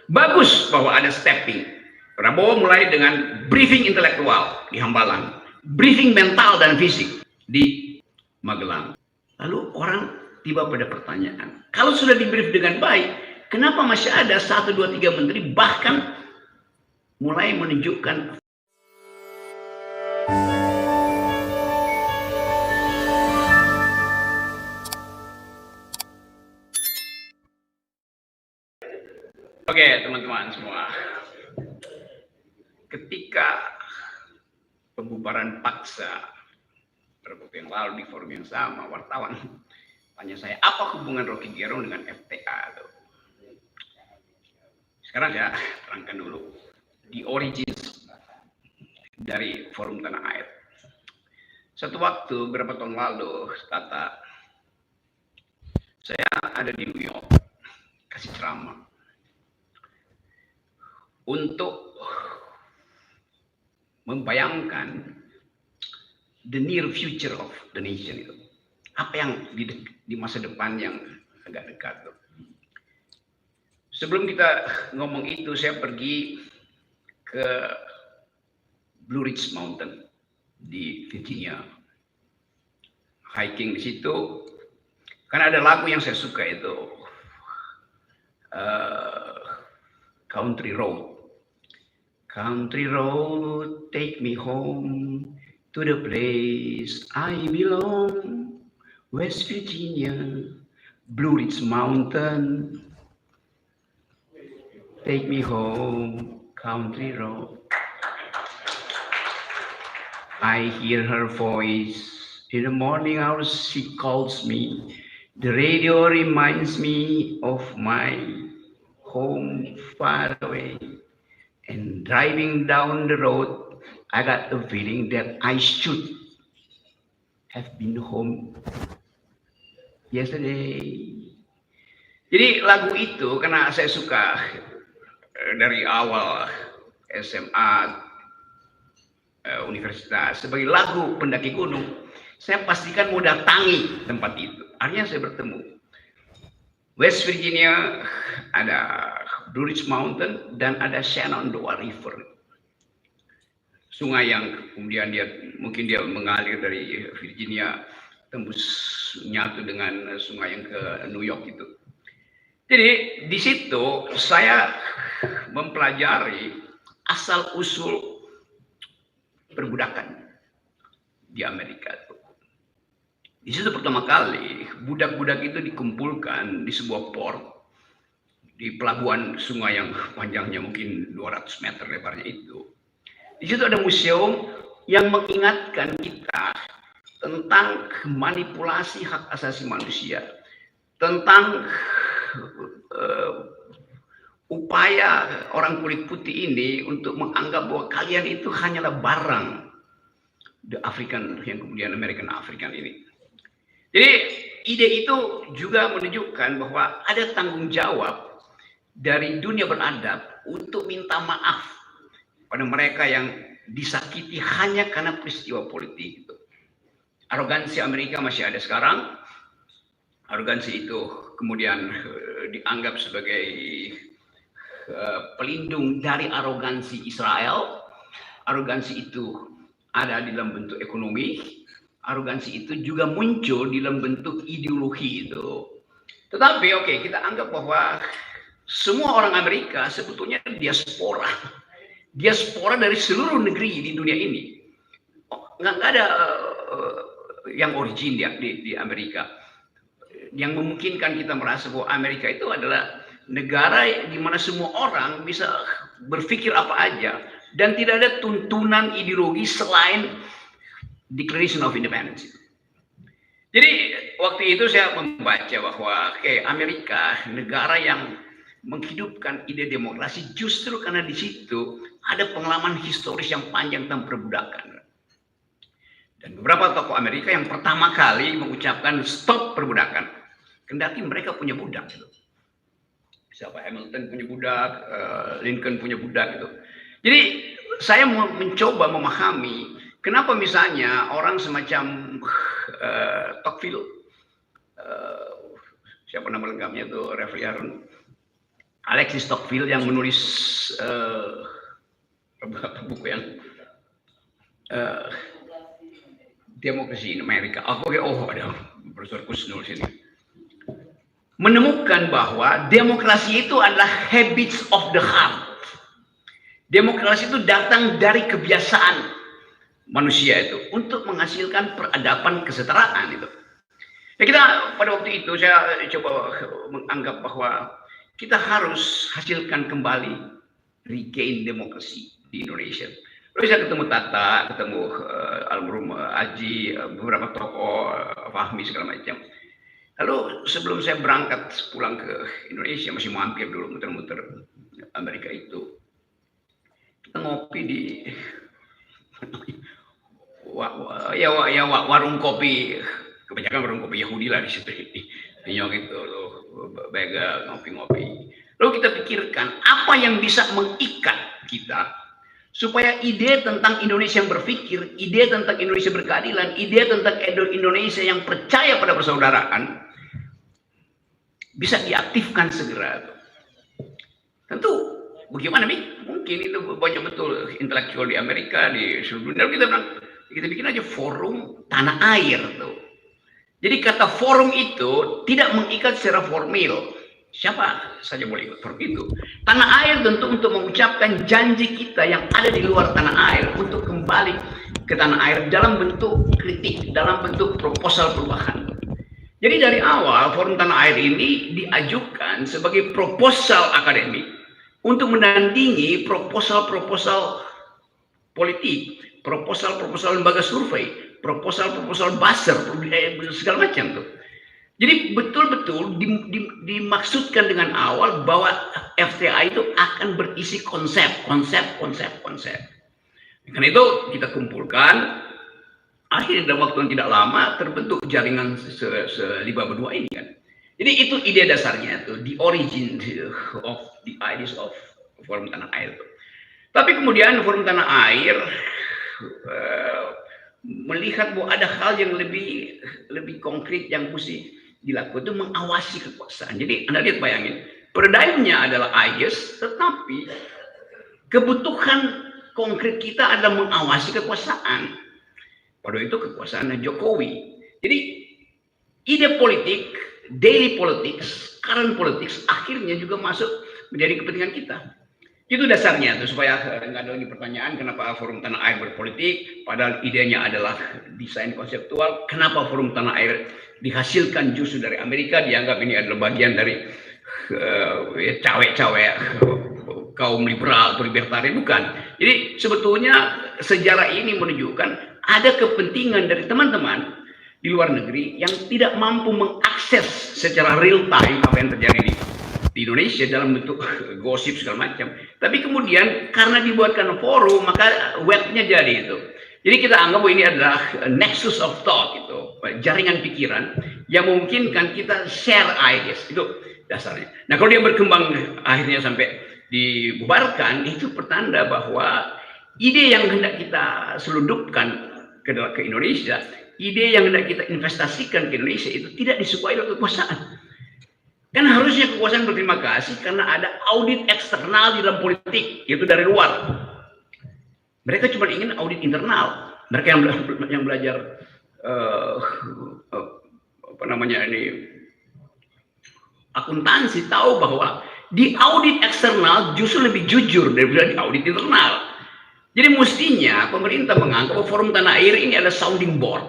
Bagus bahwa ada stepping. Prabowo mulai dengan briefing intelektual di Hambalang, briefing mental dan fisik di Magelang. Lalu orang tiba pada pertanyaan, kalau sudah di-brief dengan baik, kenapa masih ada 1, 2, 3 menteri bahkan mulai menunjukkan Oke, teman-teman semua. Ketika pembubaran paksa beberapa waktu yang lalu di forum yang sama, wartawan tanya saya, apa hubungan Rocky Gerung dengan FTA? Sekarang saya terangkan dulu the origins dari forum Tanah Air. Satu waktu beberapa tahun lalu, Tata, saya ada di New York, kasih ceramah untuk membayangkan the near future of the nation itu. Apa yang di masa depan yang agak dekat tuh. Sebelum kita ngomong itu, saya pergi ke Blue Ridge Mountain di Virginia. Hiking di situ, karena ada lagu yang saya suka itu, Country Road. Country road, take me home to the place I belong, West Virginia, Blue Ridge Mountain. Take me home, country road. I hear her voice in the morning hours. She calls me. The radio reminds me of my home far away. And driving down the road, I got the feeling that I should have been home yesterday. Jadi lagu itu karena saya suka dari awal SMA, universitas, sebagai lagu pendaki gunung, saya pastikan mau datangi tempat itu. Akhirnya saya bertemu. West Virginia ada Blue Ridge Mountain dan ada Shenandoah River, sungai yang kemudian mungkin dia mengalir dari Virginia tembus nyatu dengan sungai yang ke New York itu. Jadi di situ saya mempelajari asal usul perbudakan di Amerika. Di situ pertama kali budak-budak itu dikumpulkan di sebuah port di pelabuhan sungai yang panjangnya mungkin 200 meter lebarnya itu. Di situ ada museum yang mengingatkan kita tentang manipulasi hak asasi manusia, tentang upaya orang kulit putih ini untuk menganggap bahwa kalian itu hanyalah barang, the African yang kemudian American African ini. Jadi ide itu juga menunjukkan bahwa ada tanggung jawab dari dunia beradab untuk minta maaf pada mereka yang disakiti hanya karena peristiwa politik itu. Arogansi Amerika masih ada sekarang. Arogansi itu kemudian dianggap sebagai pelindung dari arogansi Israel. Arogansi itu ada di dalam bentuk ekonomi. Arogansi itu juga muncul di dalam bentuk ideologi itu. Tetapi oke, kita anggap bahwa semua orang Amerika sebetulnya diaspora. Diaspora dari seluruh negeri di dunia ini. Nggak ada yang origin di Amerika. Yang memungkinkan kita merasa bahwa Amerika itu adalah negara di mana semua orang bisa berpikir apa aja. Dan tidak ada tuntunan ideologi selain Declaration of Independence. Jadi waktu itu saya membaca bahwa Amerika negara yang menghidupkan ide demokrasi justru karena di situ ada pengalaman historis yang panjang tentang perbudakan. Dan beberapa tokoh Amerika yang pertama kali mengucapkan stop perbudakan, kendati mereka punya budak. Siapa Hamilton punya budak, Lincoln punya budak gitu. Jadi saya mencoba memahami kenapa misalnya orang semacam Tocqueville, siapa nama lengkapnya itu, Rev. Yaron, Alexis Tocqueville yang menulis buku yang Demokrasi in Amerika. Ada Profesor Kusnul sini. Menemukan bahwa demokrasi itu adalah habits of the heart. Demokrasi itu datang dari kebiasaan manusia itu untuk menghasilkan peradaban kesetaraan itu. Ya, kita pada waktu itu saya coba menganggap bahwa kita harus hasilkan kembali regain demokrasi di Indonesia. Lalu saya ketemu Tata, ketemu almarhum Aji, beberapa tokoh, Fahmi segala macam. Lalu sebelum saya berangkat pulang ke Indonesia, masih mampir dulu muter-muter Amerika itu, kita ngopi di warung kopi, kebanyakan warung kopi Yahudi lah di situ, di New York itu, bagel, ngopi-ngopi. Lalu kita pikirkan apa yang bisa mengikat kita supaya ide tentang Indonesia yang berpikir, ide tentang Indonesia berkeadilan, ide tentang Indonesia yang percaya pada persaudaraan bisa diaktifkan segera. Tentu bagaimana nih? Mungkin itu banyak betul intelektual di Amerika, di seluruh dunia. Kita bikin aja forum tanah air tuh. Jadi kata forum itu tidak mengikat secara formal. Siapa saja boleh ikut forum itu. Tanah air tentu untuk mengucapkan janji kita yang ada di luar tanah air untuk kembali ke tanah air dalam bentuk kritik, dalam bentuk proposal perubahan. Jadi dari awal forum tanah air ini diajukan sebagai proposal akademik untuk menandingi proposal-proposal politik, proposal-proposal lembaga survei, proposal-proposal buzzer, segala macam tuh. Jadi betul-betul dimaksudkan dengan awal bahwa FTA itu akan berisi konsep. Karena itu kita kumpulkan, akhirnya dalam waktu yang tidak lama terbentuk jaringan selima berdua ini kan. Jadi itu ide dasarnya tuh, the origin of the ideas of forum tanah air tuh. Tapi kemudian forum tanah air melihat bahwa ada hal yang lebih konkret yang mesti dilakukan, itu mengawasi kekuasaan. Jadi Anda lihat, bayangin, paradigmnya adalah ideas, tetapi kebutuhan konkret kita adalah mengawasi kekuasaan. Pada itu kekuasaannya Jokowi. Jadi ide politik, daily politics, current politics akhirnya juga masuk menjadi kepentingan kita. Itu dasarnya tuh, supaya nggak ada lagi pertanyaan kenapa forum tanah air berpolitik, padahal idenya adalah desain konseptual. Kenapa forum tanah air dihasilkan justru dari Amerika, dianggap ini adalah bagian dari cawe-cawe kaum liberal atau libertarian, bukan. Jadi sebetulnya sejarah ini menunjukkan ada kepentingan dari teman-teman di luar negeri yang tidak mampu mengakses secara real time apa yang terjadi di Indonesia dalam bentuk gosip segala macam. Tapi kemudian karena dibuatkan forum, maka webnya jadi itu. Jadi kita anggap bahwa ini adalah nexus of thought, itu jaringan pikiran yang memungkinkan kita share ideas. Itu dasarnya. Nah, kalau dia berkembang akhirnya sampai dibubarkan, itu pertanda bahwa ide yang hendak kita selundupkan ke Indonesia, ide yang hendak kita investasikan ke Indonesia itu tidak disukai oleh kekuasaan. Kan harusnya kekuasaan berterima kasih karena ada audit eksternal di dalam politik, yaitu dari luar. Mereka cuma ingin audit internal. Mereka yang belajar akuntansi tahu bahwa di audit eksternal justru lebih jujur daripada di audit internal. Jadi mestinya pemerintah menganggap bahwa forum tanah air ini adalah sounding board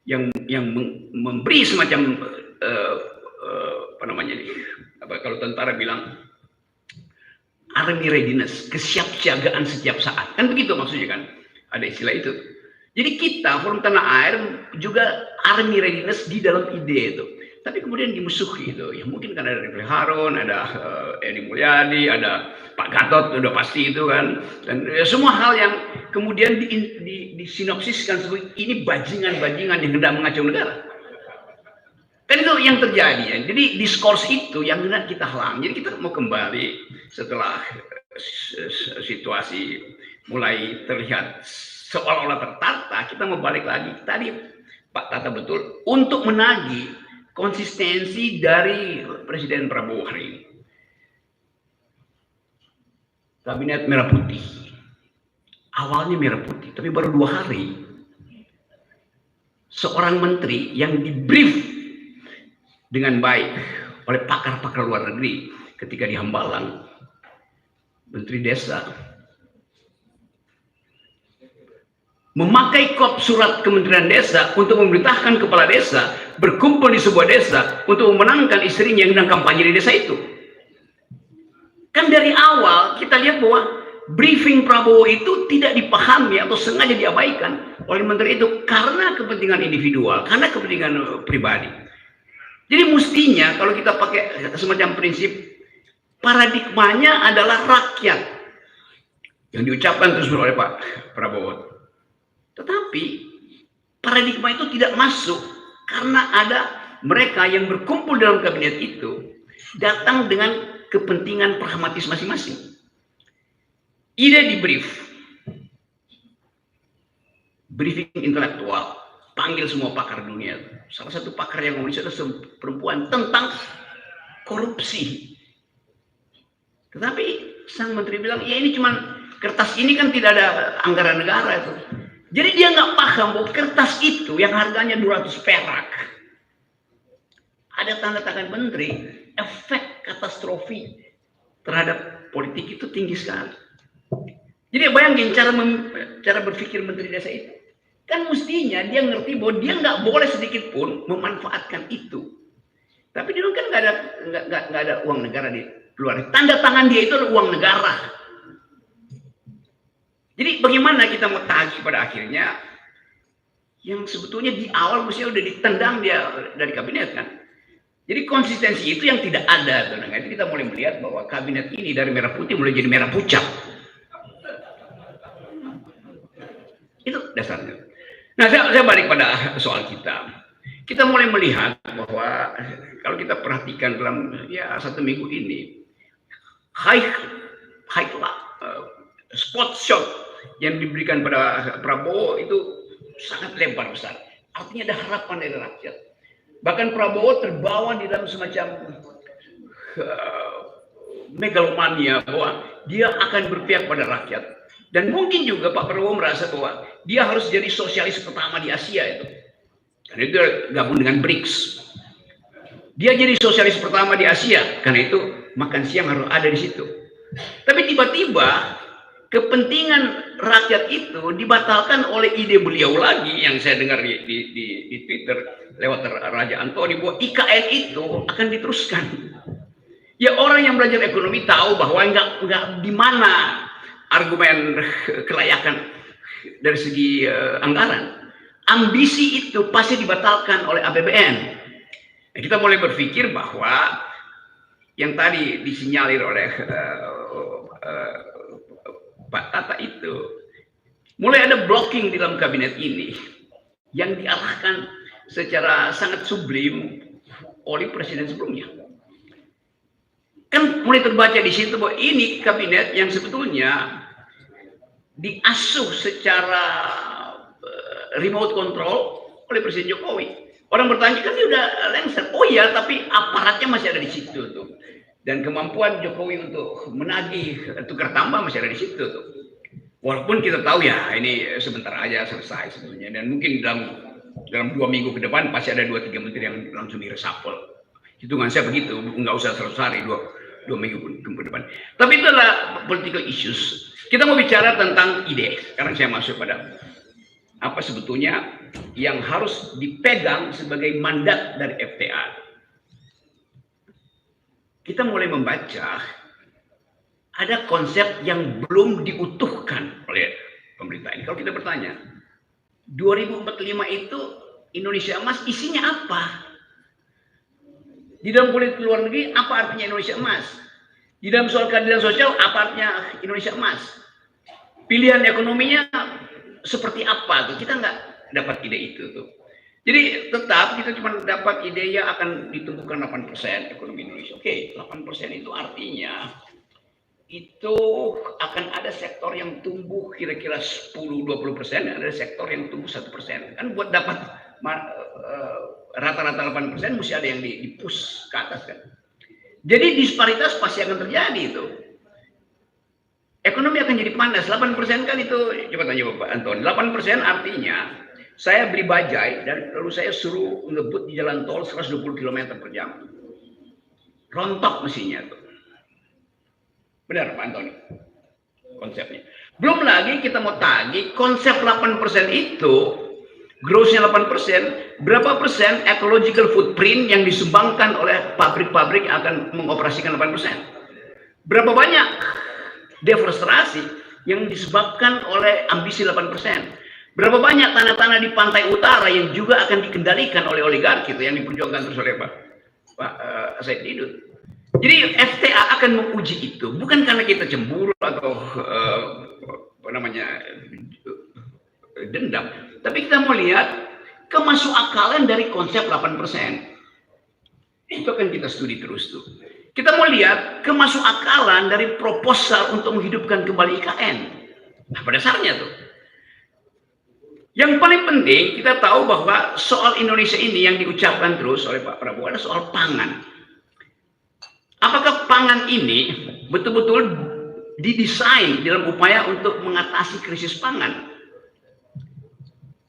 yang memberi semacam kalau tentara bilang army readiness, kesiapsiagaan setiap saat, kan begitu maksudnya kan, ada istilah itu. Jadi kita forum tanah air juga army readiness di dalam ide itu, tapi kemudian dimusuhi itu. Ya mungkin kan ada Refli Harun, ada Edi Mulyadi, ada Pak Gatot, udah pasti itu kan, dan semua hal yang kemudian disinopsiskan sebagai ini bajingan-bajingan yang hendak mengacau negara. Kan itu yang terjadi ya. Jadi diskurs itu yang hendak kita halang. Jadi kita mau kembali setelah situasi mulai terlihat seolah-olah tertata, kita mau balik lagi. Tadi Pak Tata betul, untuk menagih konsistensi dari Presiden Prabowo hari ini. kabinet merah putih. Awalnya merah putih, tapi baru 2 hari seorang menteri yang dibrief dengan baik oleh pakar-pakar luar negeri ketika di Hambalang, Menteri Desa, memakai kop surat Kementerian Desa untuk memerintahkan kepala desa berkumpul di sebuah desa untuk memenangkan istrinya yang sedang kampanye di desa itu. Kan dari awal kita lihat bahwa briefing Prabowo itu tidak dipahami atau sengaja diabaikan oleh menteri itu karena kepentingan individual, karena kepentingan pribadi. Jadi mestinya kalau kita pakai semacam prinsip, paradigmanya adalah rakyat yang diucapkan terus oleh Pak Prabowo. Tetapi paradigma itu tidak masuk karena ada mereka yang berkumpul dalam kabinet itu datang dengan kepentingan pragmatis masing-masing. Ide di briefing intelektual, panggil semua pakar dunia. Salah satu pakar yang ngomong itu adalah perempuan tentang korupsi. Tetapi sang menteri bilang, ya ini cuma kertas ini kan tidak ada anggaran negara itu. Jadi dia nggak paham bahwa kertas itu yang harganya 200 perak. Ada tanda tangan menteri, efek katastrofi terhadap politik itu tinggi sekali. Jadi bayangin cara berpikir menteri desa itu. Kan mestinya dia ngerti bahwa dia nggak boleh sedikit pun memanfaatkan itu. Tapi dia kan nggak ada uang negara di luar. Tanda tangan dia itu adalah uang negara. Jadi bagaimana kita mau tagih pada akhirnya yang sebetulnya di awal mestinya udah ditendang dia dari kabinet kan. Jadi konsistensi itu yang tidak ada. Nah, itu kita mulai melihat bahwa kabinet ini dari merah putih mulai jadi merah pucat. Itu dasarnya. Nah, saya balik pada soal kita. Kita mulai melihat bahwa kalau kita perhatikan dalam ya 1 minggu ini, spot shot yang diberikan pada Prabowo itu sangat lebar besar. Artinya ada harapan dari rakyat. Bahkan Prabowo terbawa di dalam semacam megalomania bahwa dia akan berpihak pada rakyat. Dan mungkin juga Pak Prabowo merasa bahwa dia harus jadi sosialis pertama di Asia itu. Karena itu gabung dengan BRICS. Dia jadi sosialis pertama di Asia, karena itu makan siang harus ada di situ. Tapi tiba-tiba kepentingan rakyat itu dibatalkan oleh ide beliau lagi yang saya dengar di Twitter lewat Raja Antoni bahwa IKN itu akan diteruskan. Ya orang yang belajar ekonomi tahu bahwa nggak di mana argumen kelayakan dari segi anggaran. Ambisi itu pasti dibatalkan oleh APBN. Nah, kita mulai berpikir bahwa yang tadi disinyalir oleh Pak Tata itu mulai ada blocking di dalam kabinet ini yang diarahkan secara sangat sublim oleh presiden sebelumnya. Kan mulai terbaca di situ bahwa ini kabinet yang sebetulnya diasuh secara remote control oleh Presiden Jokowi. Orang bertanya kan dia udah lengser. Oh iya, tapi aparatnya masih ada di situ tuh. Dan kemampuan Jokowi untuk menagih tukar tambah masih ada di situ tuh. Walaupun kita tahu ya ini sebentar aja selesai sebetulnya. Dan mungkin dalam 2 minggu ke depan pasti ada 2-3 menteri yang langsung di-reshuffle. Hitungan saya begitu, nggak usah 100 hari, 2 minggu ke depan. Tapi itu adalah political issues. Kita mau bicara tentang ide. Sekarang saya masuk pada apa sebetulnya yang harus dipegang sebagai mandat dari FTA. Kita mulai membaca ada konsep yang belum diutuhkan oleh pemerintah ini. Kalau kita bertanya, 2045 itu Indonesia Emas isinya apa? Di dalam politik luar negeri, apa artinya Indonesia Emas? Di dalam soal keadilan sosial, apa artinya Indonesia Emas? Pilihan ekonominya seperti apa tuh? Kita nggak dapat ide itu tuh. Jadi tetap kita cuma dapat ide ya akan ditumbuhkan 8% ekonomi Indonesia. Oke, 8% itu artinya itu akan ada sektor yang tumbuh kira-kira 10-20%, ada sektor yang tumbuh 1%. Kan buat dapat rata-rata 8% mesti ada yang di-push ke atas kan. Jadi disparitas pasti akan terjadi itu. ekonomi akan jadi panas. 8% kan itu, coba tanya Bapak Anton, 8% artinya saya beli bajai dan lalu saya suruh ngebut di jalan tol 120 km per jam. Rontok mesinnya tuh. Benar Pak Antoni konsepnya. Belum lagi kita mau tagih konsep 8% itu, grossnya 8%, berapa persen ecological footprint yang disumbangkan oleh pabrik-pabrik yang akan mengoperasikan 8%. Berapa banyak deforestasi yang disebabkan oleh ambisi 8%. Berapa banyak tanah-tanah di pantai utara yang juga akan dikendalikan oleh oligarki itu yang diperjuangkan terus oleh Pak Said Didu. Jadi FTA akan menguji itu bukan karena kita cemburu atau dendam, tapi kita mau lihat kemasukakalan dari konsep 8%. Itu akan kita studi terus tuh. Kita mau lihat kemasukakalan dari proposal untuk menghidupkan kembali IKN. Nah, pada dasarnya tuh. Yang paling penting kita tahu bahwa soal Indonesia ini yang diucapkan terus oleh Pak Prabowo adalah soal pangan. Apakah pangan ini betul-betul didesain dalam upaya untuk mengatasi krisis pangan?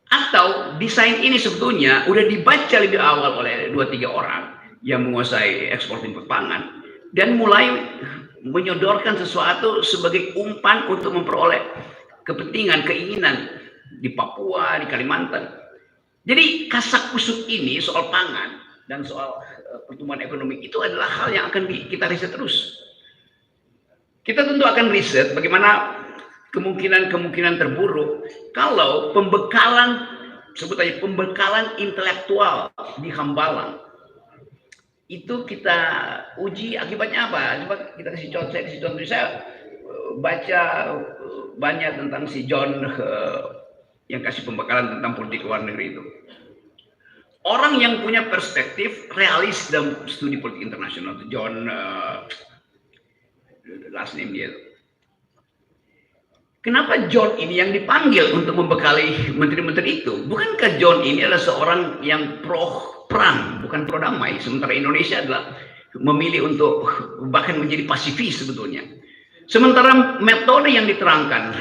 Atau desain ini sebetulnya udah dibaca lebih awal oleh 2-3 orang yang menguasai ekspor impor pangan dan mulai menyodorkan sesuatu sebagai umpan untuk memperoleh kepentingan, keinginan di Papua, di Kalimantan. Jadi kasak kusuk ini soal pangan dan soal pertumbuhan ekonomi itu adalah hal yang akan kita riset terus. Kita tentu akan riset bagaimana kemungkinan terburuk kalau pembekalan, sebut aja pembekalan intelektual di Hambalang itu kita uji akibatnya apa. Coba kita kasih contoh. Saya baca banyak tentang si John yang kasih pembekalan tentang politik luar negeri itu. Orang yang punya perspektif realis dalam studi politik internasional itu John last name dia. Kenapa John ini yang dipanggil untuk membekali menteri-menteri itu? Bukankah John ini adalah seorang yang pro perang, bukan pro damai, sementara Indonesia adalah memilih untuk bahkan menjadi pasifis sebetulnya. Sementara metode yang diterangkan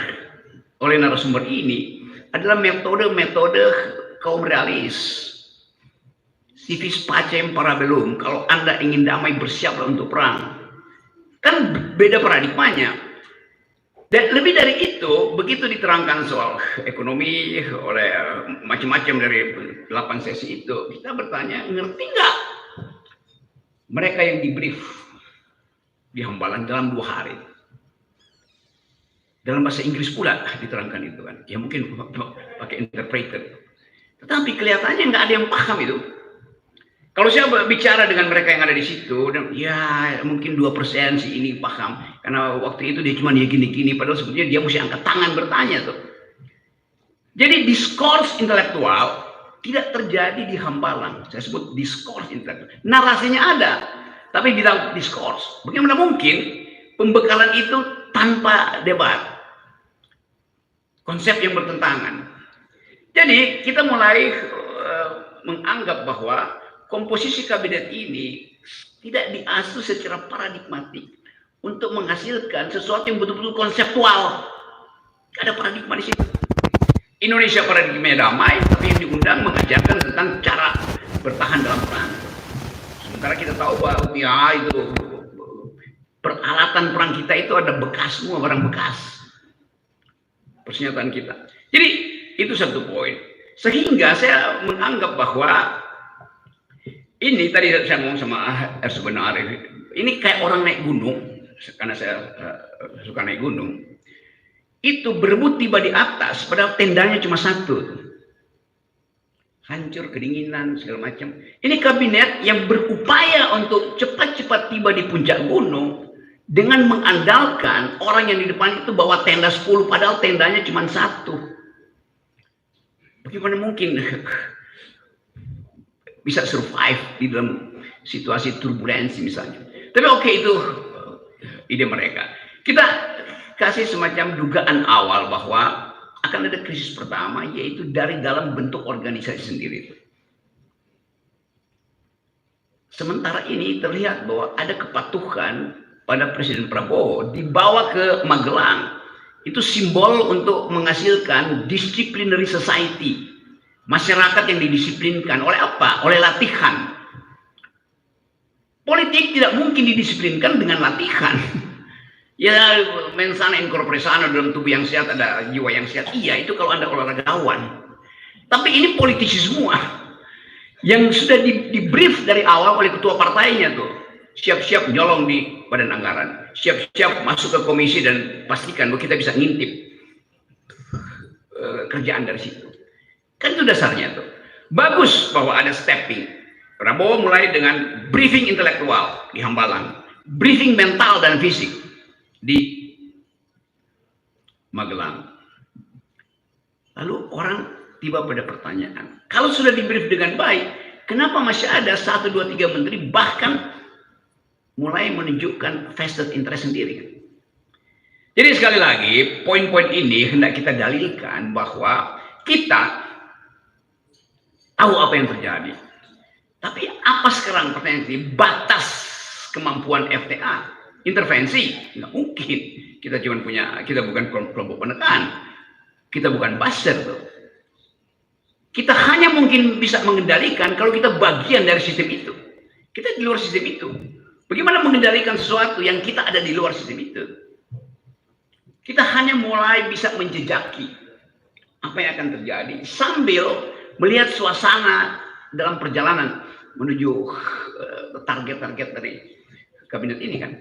oleh narasumber ini adalah metode kaum realis. Civis pacem parabellum, kalau Anda ingin damai bersiaplah untuk perang. Kan beda paradigmanya. Dan lebih dari itu, begitu diterangkan soal ekonomi oleh macam-macam dari 8 sesi itu, kita bertanya, ngerti nggak mereka yang di-brief di Hambalang dalam 2 hari? Dalam bahasa Inggris pula diterangkan itu kan. Ya mungkin pakai interpreter. Tetapi kelihatannya nggak ada yang paham itu. Kalau saya bicara dengan mereka yang ada di situ, dan ya mungkin 2% sih ini paham, karena waktu itu dia cuma ya gini-gini, padahal sebetulnya dia mesti angkat tangan bertanya tuh. Jadi diskurs intelektual tidak terjadi di Hambalang. Saya sebut diskurs intelektual. Narasinya ada, tapi bilang diskurs. Bagaimana mungkin pembekalan itu tanpa debat? Konsep yang bertentangan. Jadi kita mulai menganggap bahwa komposisi kabinet ini tidak diasuh secara paradigmatik untuk menghasilkan sesuatu yang betul-betul konseptual. Ada paradigma di situ. Indonesia paradigma damai, tapi yang diundang mengajarkan tentang cara bertahan dalam perang. Sementara kita tahu bahwa ya itu peralatan perang kita itu ada bekas, semua barang bekas. Persenjataan kita. Jadi itu satu poin. Sehingga saya menganggap bahwa ini tadi saya ngomong sama Ersuban Arif, ini kayak orang naik gunung, karena saya suka naik gunung. Itu berebut tiba di atas, padahal tendanya cuma satu. Hancur, kedinginan, segala macam. Ini kabinet yang berupaya untuk cepat-cepat tiba di puncak gunung dengan mengandalkan orang yang di depan itu bawa tenda 10, padahal tendanya cuma satu. Bagaimana mungkin bisa survive di dalam situasi turbulensi misalnya. Tapi oke, itu ide mereka. Kita kasih semacam dugaan awal bahwa akan ada krisis pertama, yaitu dari dalam bentuk organisasi sendiri. Sementara ini terlihat bahwa ada kepatuhan pada Presiden Prabowo dibawa ke Magelang itu simbol untuk menghasilkan disciplinary society, masyarakat yang didisiplinkan. Oleh apa? Oleh latihan. Politik tidak mungkin didisiplinkan dengan latihan. Ya, mensana in corpore sano, dalam tubuh yang sehat ada jiwa yang sehat. Iya, itu kalau Anda olahragawan. Tapi ini politisi semua yang sudah di brief dari awal oleh ketua partainya tuh. Siap-siap nyolong di badan anggaran, siap-siap masuk ke komisi dan pastikan bahwa kita bisa ngintip kerjaan dari situ. Kan itu dasarnya tuh. Bagus bahwa ada stepping. Prabowo mulai dengan briefing intelektual di Hambalang, briefing mental dan fisik di Magelang. Lalu orang tiba pada pertanyaan, kalau sudah di brief dengan baik, kenapa masih ada 1, 2, 3 menteri bahkan mulai menunjukkan vested interest sendiri? Jadi sekali lagi, poin-poin ini hendak kita dalilkan bahwa kita tahu apa yang terjadi. Tapi apa sekarang pertanyaan ini? Batas kemampuan FTA, intervensi, nggak mungkin. Kita cuma punya, kita bukan kelompok penekan, kita bukan buzzer tuh. Kita hanya mungkin bisa mengendalikan kalau kita bagian dari sistem itu. Kita di luar sistem itu. Bagaimana mengendalikan sesuatu yang kita ada di luar sistem itu? Kita hanya mulai bisa menjejaki apa yang akan terjadi sambil melihat suasana dalam perjalanan menuju target-target dari kabinet ini kan.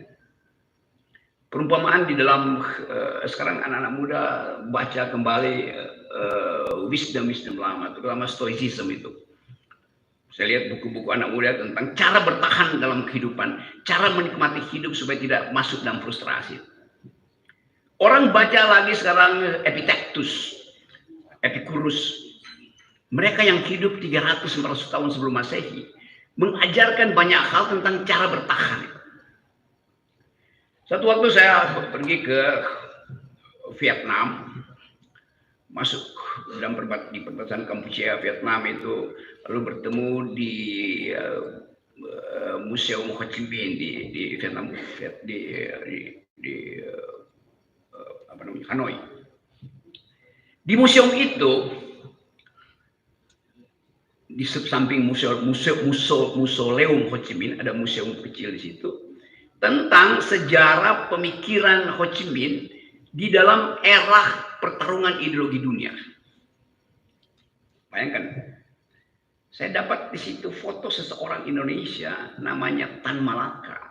Perumpamaan di dalam sekarang anak-anak muda baca kembali wisdom lama, terutama stoicism itu. Saya lihat buku-buku anak muda tentang cara bertahan dalam kehidupan, cara menikmati hidup supaya tidak masuk dalam frustrasi. Orang baca lagi sekarang Epictetus, Epicurus. Mereka yang hidup 300-400 tahun sebelum Masehi mengajarkan banyak hal tentang cara bertahan. Satu waktu saya pergi ke Vietnam, masuk dalam perbatasan Kampuchea Vietnam itu, lalu bertemu di Museum Ho Chi Minh di Vietnam, di apa namanya, Hanoi. Di museum itu, di samping museum Ho Chi Minh ada museum kecil di situ tentang sejarah pemikiran Ho Chi Minh di dalam era pertarungan ideologi dunia. Bayangkan, saya dapat di situ foto seseorang Indonesia namanya Tan Malaka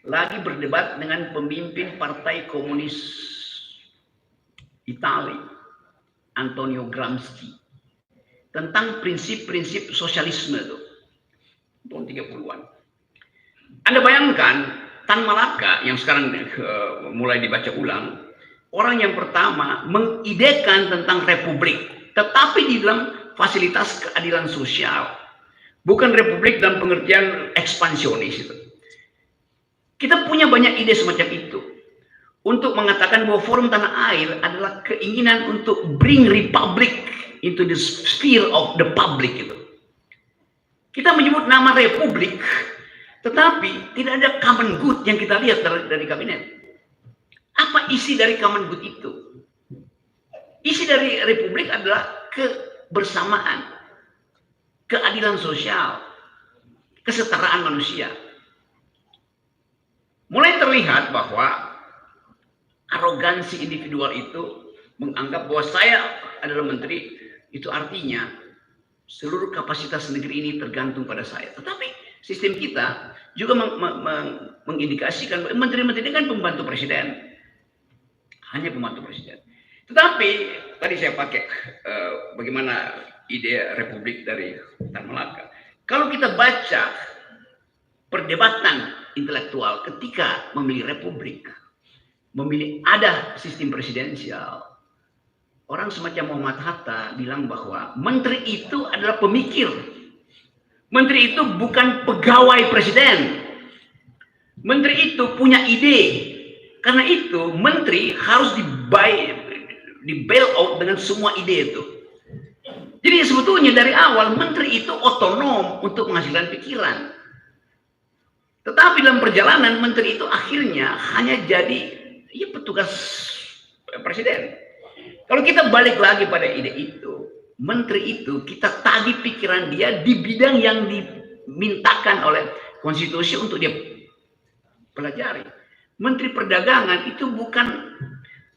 lagi berdebat dengan pemimpin Partai Komunis Italia Antonio Gramsci tentang prinsip-prinsip sosialisme itu tahun 30-an. Anda bayangkan Tan Malaka yang sekarang mulai dibaca ulang, orang yang pertama mengidekan tentang republik, tetapi di dalam fasilitas keadilan sosial, bukan republik dalam pengertian ekspansionis itu. Kita punya banyak ide semacam itu untuk mengatakan bahwa Forum Tanah Air adalah keinginan untuk bring republic into the sphere of the public itu. Kita menyebut nama republik, tetapi tidak ada common good yang kita lihat dari kabinet. Apa isi dari common good itu? Isi dari republik adalah kebersamaan, keadilan sosial, kesetaraan manusia. Mulai terlihat bahwa arogansi individual itu menganggap bahwa saya adalah menteri, itu artinya seluruh kapasitas negeri ini tergantung pada saya. Tetapi sistem kita juga mengindikasikan bahwa menteri-menteri ini kan pembantu presiden, hanya pembantu presiden. Tetapi tadi saya pakai bagaimana ide republik dari Tan Malaka. Kalau kita baca perdebatan intelektual ketika memilih republik, memilih ada sistem presidensial, orang semacam Muhammad Hatta bilang bahwa menteri itu adalah pemikir. Menteri itu bukan pegawai presiden. Menteri itu punya ide. Karena itu menteri harus di bail out dengan semua ide itu. Jadi sebetulnya dari awal menteri itu otonom untuk menghasilkan pikiran. Tetapi dalam perjalanan menteri itu akhirnya hanya jadi tugas presiden. Kalau kita balik lagi pada ide itu, menteri itu kita tagih pikiran dia di bidang yang dimintakan oleh konstitusi untuk dia pelajari. Menteri Perdagangan itu bukan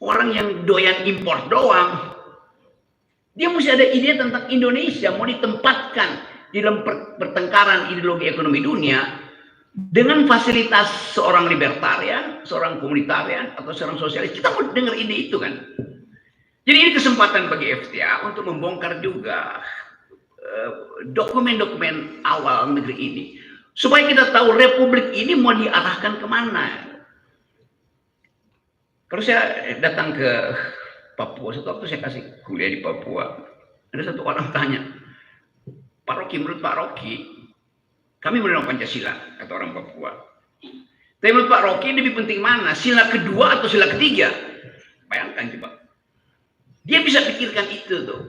orang yang doyan impor doang. Dia mesti ada ide tentang Indonesia mau ditempatkan di dalam pertengkaran ideologi ekonomi dunia dengan fasilitas seorang libertarian, seorang komunitarian, atau seorang sosialis. Kita mau dengar ide itu kan. Jadi ini kesempatan bagi FTA untuk membongkar juga dokumen-dokumen awal negeri ini. Supaya kita tahu republik ini mau diarahkan kemana. Kalau saya datang ke Papua, satu waktu saya kasih kuliah di Papua, ada satu orang tanya, Pak Rocky, menurut Pak Rocky, kami menerima Pancasila, kata orang Papua. Tapi menurut Pak Rocky lebih penting mana, sila kedua atau sila ketiga? Bayangkan coba. Dia bisa pikirkan itu tuh.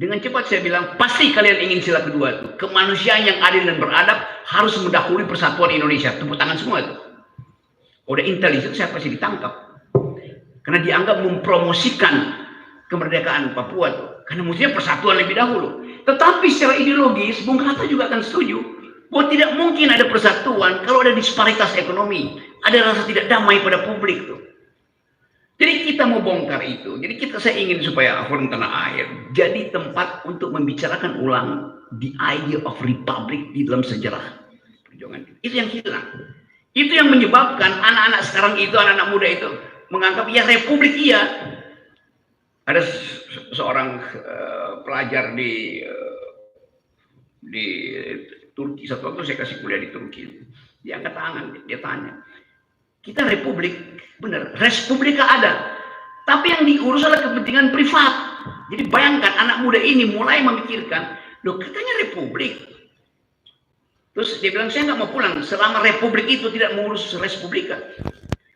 Dengan cepat saya bilang, pasti kalian ingin sila kedua tuh. Kemanusiaan yang adil dan beradab harus mendahului persatuan Indonesia. Tepuk tangan semua tuh. Udah intelijen saya pasti ditangkap. Karena dianggap mempromosikan kemerdekaan Papua tuh. Karena mestinya persatuan lebih dahulu. Tetapi secara ideologis, Bung Hatta juga akan setuju bahwa tidak mungkin ada persatuan kalau ada disparitas ekonomi. Ada rasa tidak damai pada publik tuh. Jadi kita mau bongkar itu. Jadi saya ingin supaya Forum Tanah Air jadi tempat untuk membicarakan ulang the idea of republic di dalam sejarah perjuangan. Itu yang hilang. Itu yang menyebabkan anak-anak sekarang itu, anak-anak muda itu menganggap ya republik iya. Ada seorang pelajar di Turki, satu waktu saya kasih kuliah di Turki. Dia angkat tangan, dia tanya, kita republik, benar, respublika ada, tapi yang diurus adalah kepentingan privat. Jadi bayangkan anak muda ini mulai memikirkan, loh katanya republik. Terus dia bilang, saya nggak mau pulang selama republik itu tidak mengurus respublika.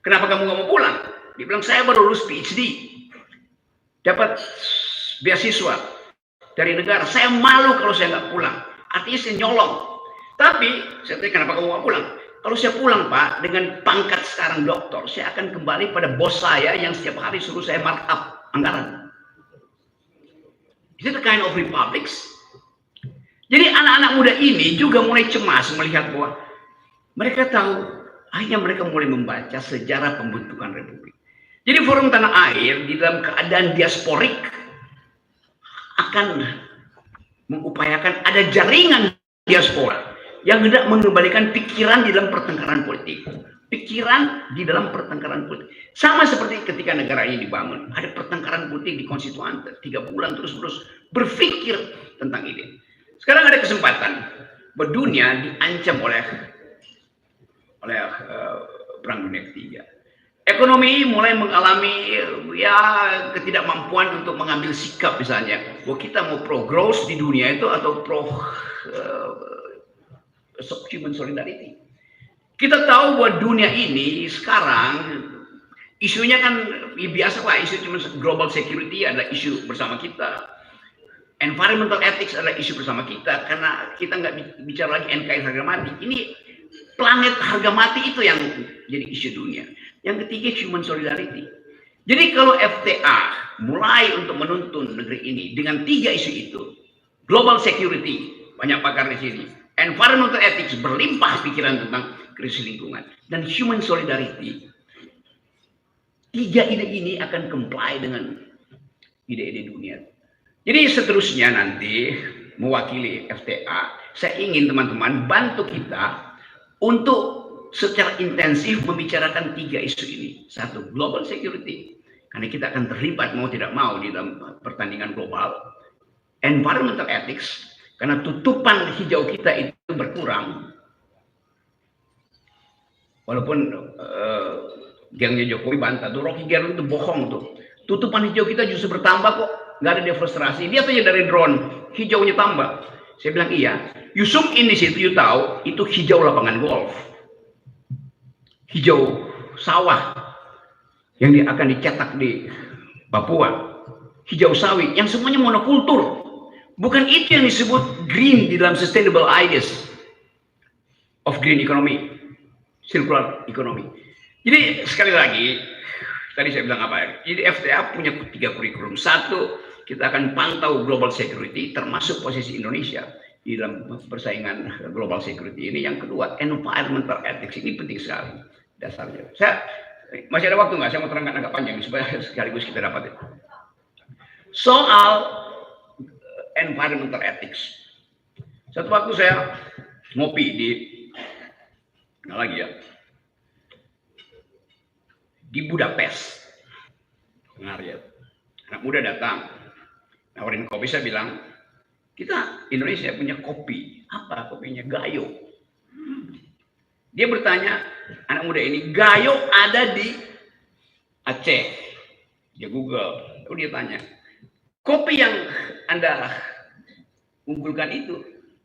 Kenapa kamu nggak mau pulang? Dia bilang, saya baru lulus PhD, dapat beasiswa dari negara. Saya malu kalau saya nggak pulang. Artinya saya nyolong. Tapi saya tanya, kenapa kamu nggak pulang? Kalau saya pulang Pak, dengan pangkat sekarang doktor, saya akan kembali pada bos saya yang setiap hari suruh saya markup anggaran. Is it a kind of republics? Jadi anak-anak muda ini juga mulai cemas melihat bahwa mereka tahu, akhirnya mereka mulai membaca sejarah pembentukan republik. Jadi Forum Tanah Air di dalam keadaan diasporik akan mengupayakan ada jaringan diaspora yang hendak mengembalikan pikiran di dalam pertengkaran politik. Pikiran di dalam pertengkaran politik. Sama seperti ketika negara ini dibangun. Ada pertengkaran politik di konstituante. 3 bulan terus-menerus berpikir tentang ini. Sekarang ada kesempatan bahwa dunia diancam oleh Perang Dunia Ketiga. Ekonomi mulai mengalami ya ketidakmampuan untuk mengambil sikap misalnya. Bahwa kita mau pro growth di dunia itu atau pro human solidarity. Kita tahu bahwa dunia ini sekarang isunya kan ya biasa lah, isu cuma global security adalah isu bersama kita. Environmental ethics adalah isu bersama kita karena kita nggak bicara lagi NKRI harga mati. Ini planet harga mati itu yang jadi isu dunia. Yang ketiga human solidarity. Jadi kalau FTA mulai untuk menuntun negeri ini dengan 3 isu itu, global security, banyak pakar di sini. Environmental ethics, berlimpah pikiran tentang krisis lingkungan, dan human solidarity. 3 ide ini akan comply dengan ide-ide dunia. Jadi seterusnya nanti mewakili FTA, saya ingin teman-teman bantu kita untuk secara intensif membicarakan 3 isu ini. 1, global security, karena kita akan terlibat mau tidak mau di dalam pertandingan global. Environmental ethics, karena tutupan hijau kita itu berkurang. Walaupun gengnya Jokowi bantah, tuh Rocky Gerung itu bohong tuh. Tutupan hijau kita justru bertambah kok, nggak ada deforestasi. Dia saja dari drone, hijaunya tambah. Saya bilang iya. You zoom in di situ, you tahu itu hijau lapangan golf, hijau sawah yang akan dicetak di Papua, hijau sawit yang semuanya monokultur. Bukan itu yang disebut green di dalam sustainable ideas of green economy, circular economy. Jadi sekali lagi, tadi saya bilang apa ya? Jadi FTA punya 3 kurikulum. Satu, kita akan pantau global security, termasuk posisi Indonesia di dalam persaingan global security ini. Yang kedua, environmental ethics ini penting sekali dasarnya. Saya masih ada waktu nggak? Saya mau terangkan agak panjang supaya sekaligus kita dapat itu. Soal environmental ethics. Satu waktu saya ngopi di nggak lagi ya, di Budapest. Dengar ya, anak muda datang, nawarin kopi. Saya bilang, kita Indonesia punya kopi. Apa kopinya? Gayo. Dia bertanya, anak muda ini, Gayo ada di Aceh. Dia Google, lalu dia tanya, kopi yang Anda kumpulkan itu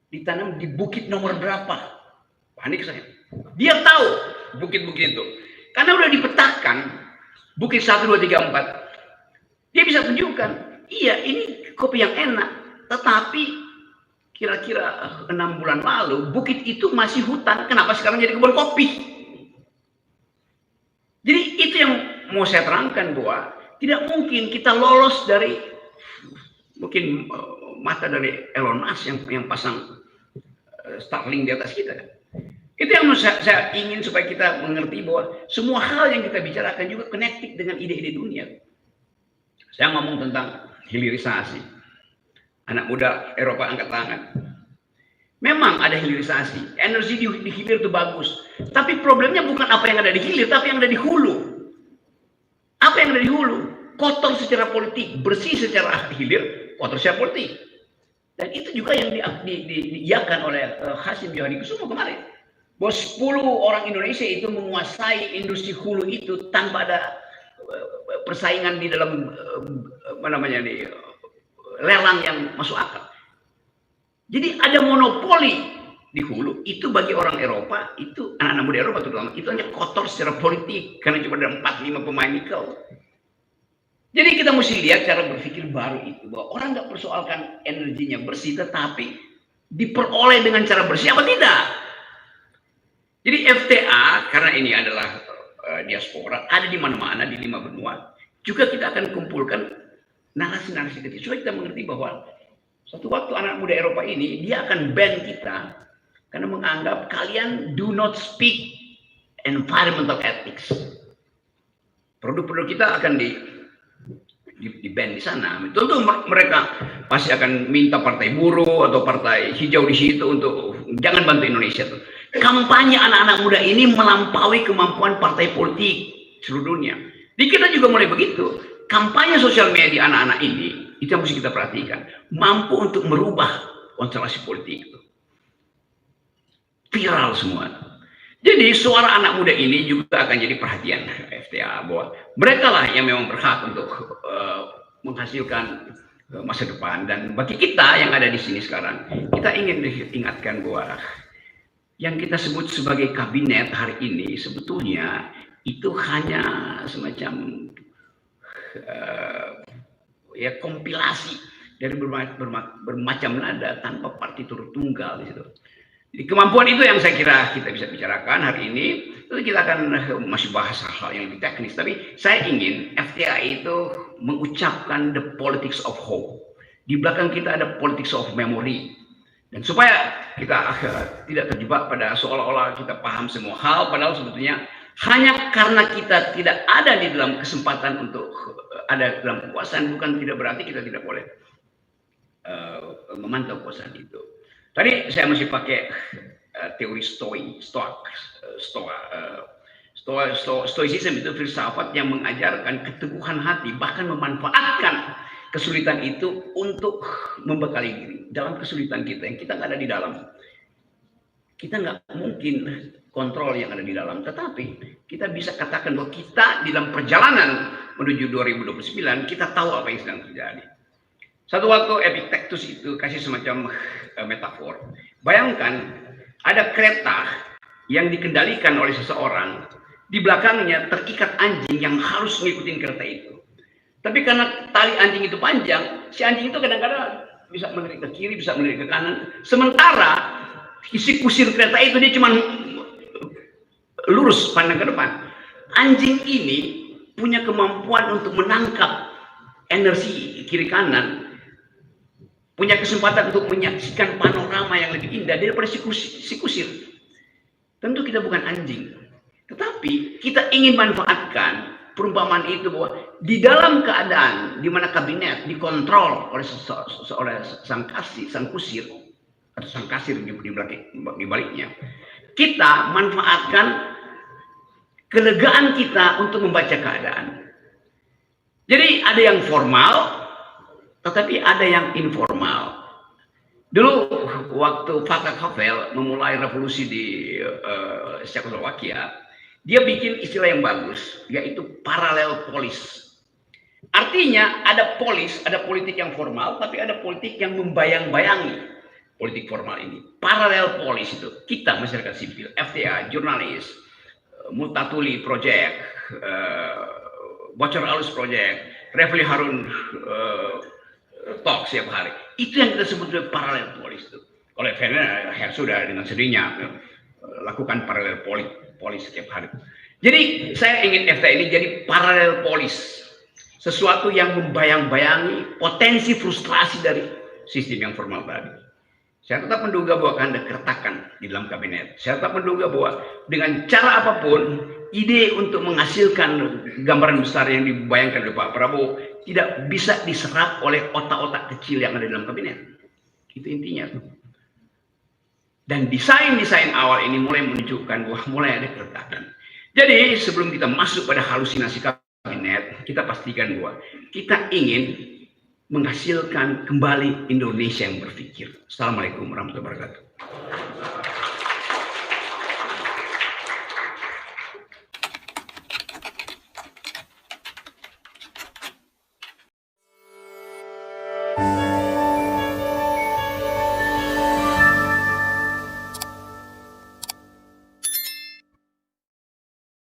ditanam di bukit nomor berapa? Panik saya. Dia tahu bukit-bukit itu. Karena udah dipetakan, bukit 1, 2, 3, 4. Dia bisa tunjukkan, iya ini kopi yang enak. Tetapi kira-kira 6 bulan lalu, bukit itu masih hutan. Kenapa sekarang jadi kebun kopi? Jadi itu yang mau saya terangkan, bahwa tidak mungkin kita lolos dari mungkin mata dari Elon Musk yang pasang Starlink di atas kita. Itu yang saya ingin supaya kita mengerti bahwa semua hal yang kita bicarakan juga connected dengan ide-ide dunia. Saya ngomong tentang hilirisasi. Anak muda Eropa angkat tangan. Memang ada hilirisasi. Energi di hilir itu bagus. Tapi problemnya bukan apa yang ada di hilir, tapi yang ada di hulu. Apa yang ada di hulu? Kotor secara politik, bersih secara hilir, kotor secara politik. Dan itu juga yang diiakan oleh Hasyim Johanikusumo kemarin. Bahwa 10 orang Indonesia itu menguasai industri hulu itu tanpa ada persaingan di dalam lelang yang masuk akal. Jadi ada monopoli di hulu itu bagi orang Eropa, itu anak-anak muda Eropa terutama, itu hanya kotor secara politik karena cuma ada 4-5 pemain nikel. Jadi kita mesti lihat cara berpikir baru itu, bahwa orang nggak persoalkan energinya bersih, tetapi diperoleh dengan cara bersih apa tidak. Jadi FTA, karena ini adalah diaspora, ada di mana-mana, di 5 benua. Juga kita akan kumpulkan narasi-narasi kecil, supaya kita mengerti bahwa suatu waktu anak muda Eropa ini, dia akan ban kita, karena menganggap kalian do not speak environmental ethics. Produk-produk kita akan di ban di sana. Tentu mereka pasti akan minta partai buruh atau partai hijau di situ untuk jangan bantu Indonesia tuh. Kampanye anak-anak muda ini melampaui kemampuan partai politik seluruh dunia. Di kita juga mulai begitu. Kampanye sosial media anak-anak ini, itu yang mesti kita perhatikan, mampu untuk merubah konstelasi politik itu. Viral semua. Jadi suara anak muda ini juga akan jadi perhatian FTA, bahwa mereka lah yang memang berhak untuk menghasilkan masa depan. Dan bagi kita yang ada di sini sekarang, kita ingin diingatkan bahwa yang kita sebut sebagai kabinet hari ini sebetulnya itu hanya semacam ya kompilasi dari bermacam nada tanpa partitur tunggal di situ. Jadi kemampuan itu yang saya kira kita bisa bicarakan hari ini. Tentu kita akan masih bahas hal-hal yang lebih teknis, tapi saya ingin FTA itu mengucapkan the politics of hope. Di belakang kita ada politics of memory. Dan supaya kita tidak terjebak pada seolah-olah kita paham semua hal, padahal sebetulnya hanya karena kita tidak ada di dalam kesempatan untuk ada dalam kekuasaan, bukan tidak berarti kita tidak boleh memantau kekuasaan itu. Tadi saya masih pakai teori stoicism, itu filsafat yang mengajarkan keteguhan hati, bahkan memanfaatkan kesulitan itu untuk membekali diri dalam kesulitan kita yang kita nggak ada di dalam. Kita nggak mungkin kontrol yang ada di dalam, tetapi kita bisa katakan bahwa kita di dalam perjalanan menuju 2029 kita tahu apa yang sedang terjadi. Satu waktu Epictetus itu kasih semacam metafor. Bayangkan ada kereta yang dikendalikan oleh seseorang, di belakangnya terikat anjing yang harus mengikuti kereta itu. Tapi karena tali anjing itu panjang, si anjing itu kadang-kadang bisa melirik ke kiri, bisa melirik ke kanan. Sementara isi kusir kereta itu dia cuma lurus pandang ke depan. anjing ini punya kemampuan untuk menangkap energi kiri kanan, punya kesempatan untuk menyaksikan panorama yang lebih indah daripada si kusir. Tentu kita bukan anjing, tetapi kita ingin manfaatkan perumpamaan itu bahwa di dalam keadaan di mana kabinet dikontrol oleh sang kusir atau sang kasir di baliknya, kita manfaatkan kelegaan kita untuk membaca keadaan. Jadi ada yang formal, tetapi ada yang informal. Dulu waktu Václav Havel memulai revolusi di Czechoslovakia, dia bikin istilah yang bagus, yaitu paralel polis. Artinya ada polis, ada politik yang formal, tapi ada politik yang membayang-bayangi politik formal ini. Paralel polis itu kita masyarakat sipil, FTA, jurnalis, Multatuli Project, Bocor Alus Project, Refli Harun talk setiap hari. Itu yang kita sebut sebagai paralel polis itu. Oleh Werner sudah dengan sendirinya lakukan paralel polis setiap hari. Jadi saya ingin FTA ini jadi paralel polis, sesuatu yang membayang-bayangi potensi frustrasi dari sistem yang formal tadi. Saya tetap menduga bahwa akan ada keretakan di dalam kabinet. Saya tetap menduga bahwa dengan cara apapun, ide untuk menghasilkan gambaran besar yang dibayangkan oleh Pak Prabowo tidak bisa diserap oleh otak-otak kecil yang ada di dalam kabinet. Itu intinya. Dan desain-desain awal ini mulai menunjukkan bahwa mulai ada keretakan. Jadi sebelum kita masuk pada halusinasi kabinet, kita pastikan bahwa kita ingin menghasilkan kembali Indonesia yang berpikir. Assalamualaikum warahmatullahi wabarakatuh.